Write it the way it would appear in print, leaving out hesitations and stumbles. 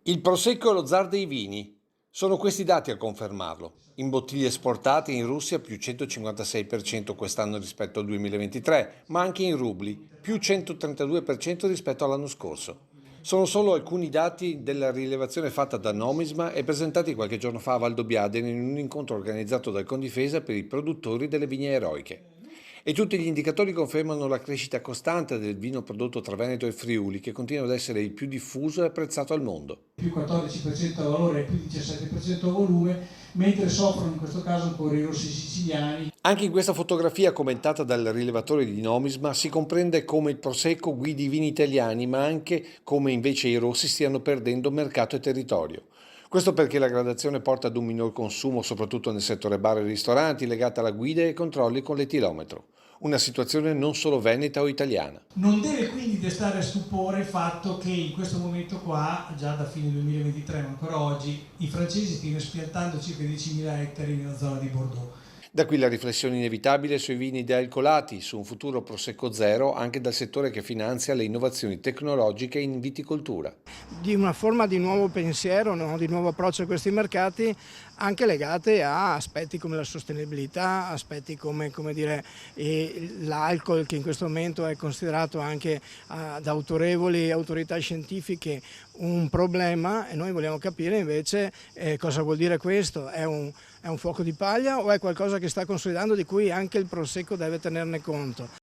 Il Prosecco è lo zar dei vini. Sono questi dati a confermarlo. In bottiglie esportate in Russia più 156% quest'anno rispetto al 2023, ma anche in rubli più 132% rispetto all'anno scorso. Sono solo alcuni dati della rilevazione fatta da Nomisma e presentati qualche giorno fa a Valdobbiadene in un incontro organizzato dal Condifesa per i produttori delle vigne eroiche. E tutti gli indicatori confermano la crescita costante del vino prodotto tra Veneto e Friuli, che continua ad essere il più diffuso e apprezzato al mondo. Più 14% a valore e più 17% a volume, mentre soffrono in questo caso ancora i rossi siciliani. Anche in questa fotografia commentata dal rilevatore di Nomisma si comprende come il Prosecco guidi i vini italiani, ma anche come invece i rossi stiano perdendo mercato e territorio. Questo perché la gradazione porta ad un minor consumo, soprattutto nel settore bar e ristoranti, legata alla guida e ai controlli con l'etilometro. Una situazione non solo veneta o italiana. Non deve quindi destare stupore il fatto che in questo momento qua, già da fine 2023 ma ancora oggi, i francesi stiano espiantando circa 10.000 ettari nella zona di Bordeaux. Da qui la riflessione inevitabile sui vini dealcolati, su un futuro Prosecco zero anche dal settore che finanzia le innovazioni tecnologiche in viticoltura. Di una forma di nuovo pensiero, no? Di nuovo approccio a questi mercati, anche legate a aspetti come la sostenibilità, aspetti come dire, l'alcol, che in questo momento è considerato anche da autorevoli autorità scientifiche un problema, e noi vogliamo capire invece cosa vuol dire questo. È un fuoco di paglia o è qualcosa che sta consolidando, di cui anche il Prosecco deve tenerne conto?